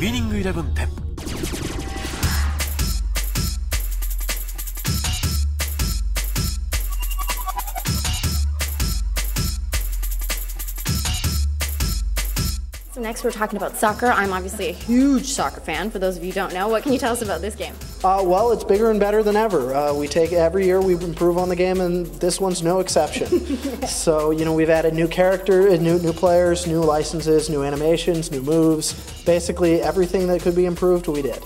ウィニング11 10。So next we're talking about soccer. I'm obviously a huge soccer fan. For those of you who don't know, what can you tell us about this game? Well, it's bigger and better than ever. We take every year we improve on the game, and this one's no exception. So, you know, we've added new characters, new players, new licenses, new animations, new moves. Basically, everything that could be improved, we did.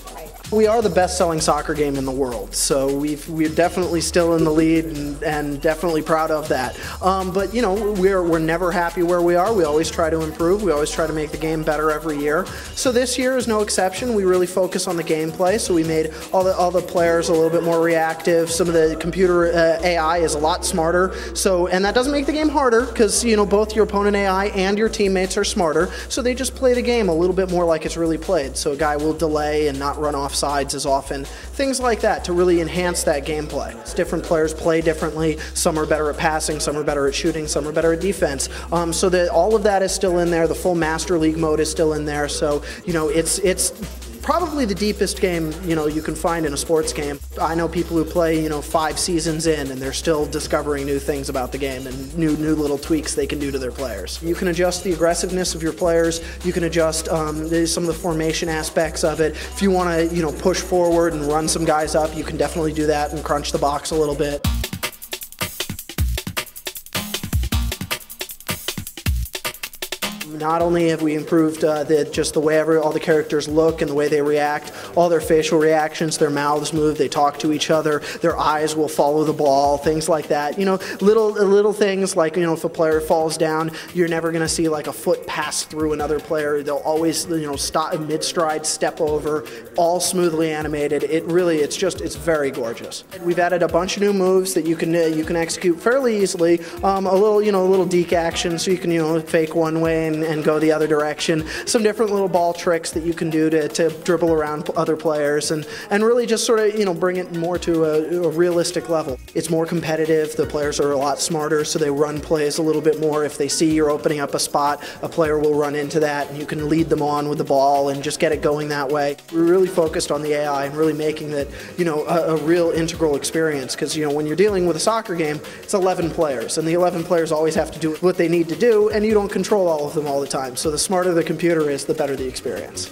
We are the best-selling soccer game in the world, so we're definitely still in the lead and definitely proud of that. But you know, we're never happy where we are. We always try to improve. We always try to make the game better every year. So this year is no exception. We really focus on the gameplay. So we made all the players a little bit more reactive. Some of the computer AI is a lot smarter. So and that doesn't make the game harder because you know both your opponent AI and your teammates are smarter. So they just play the game a little bit more like it's really played. So a guy will delay and not run off sides as often. Things like that to really enhance that gameplay. Different players play differently. Some are better at passing, some are better at shooting, some are better at defense. So that all of that is still in there. The full Master League mode is still in there. So you know it's probably the deepest game you know you can find in a sports game. I know people who play you know 5 seasons in and they're still discovering new things about the game and new little tweaks they can do to their players. You can adjust the aggressiveness of your players. You can adjust some of the formation aspects of it. If you want to you know push forward and run some guys up, you can definitely do that and crunch the box a little bit. Not only have we improved just the way all the characters look and the way they react, all their facial reactions, their mouths move, they talk to each other, their eyes will follow the ball, things like that. You know, little things like, you know, if a player falls down, you're never going to see like a foot pass through another player. They'll always, you know, stop mid-stride, step over, all smoothly animated. It's very gorgeous. We've added a bunch of new moves that you can execute fairly easily. A little deke action, so you can, you know, fake one way and go the other direction. Some different little ball tricks that you can do to dribble around other players and really just sort of, you know, bring it more to a realistic level. It's more competitive. The players are a lot smarter, so they run plays a little bit more. If they see you're opening up a spot, a player will run into that, and you can lead them on with the ball and just get it going that way. We're really focused on the AI and really making that, you know, a real integral experience because, you know, when you're dealing with a soccer game, it's 11 players, and the 11 players always have to do what they need to do, and you don't control all of them all the time. So the smarter the computer is, the better the experience.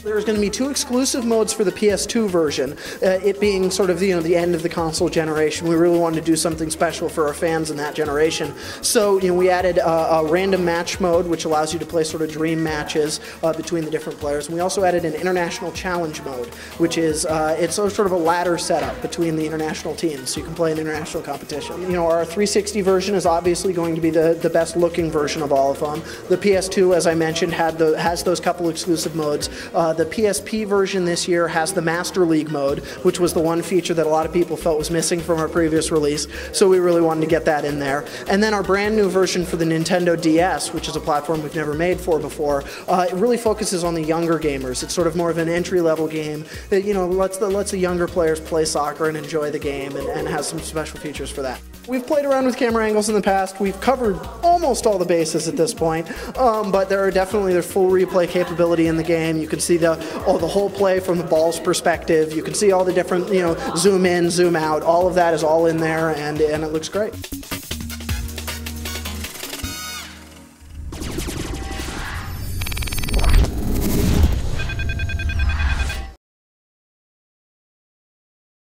There's going to be 2 exclusive modes for the PS2 version, it being sort of you know the end of the console generation. We really wanted to do something special for our fans in that generation. So you know we added a random match mode, which allows you to play sort of dream matches between the different players. And we also added an international challenge mode, which is it's sort of a ladder setup between the international teams, so you can play an international competition. You know our 360 version is obviously going to be the best looking version of all of them. The PS2, as I mentioned, has those couple exclusive modes. The PSP version this year has the Master League mode, which was the one feature that a lot of people felt was missing from our previous release, so we really wanted to get that in there. And then our brand new version for the Nintendo DS, which is a platform we've never made for before, it really focuses on the younger gamers. It's sort of more of an entry-level game that you know lets the younger players play soccer and enjoy the game and has some special features for that. We've played around with camera angles in the past. We've covered almost all the bases at this point, but there's full replay capability in the game. You can see the whole play from the ball's perspective. You can see all the different, you know, zoom in, zoom out. All of that is all in there, and it looks great.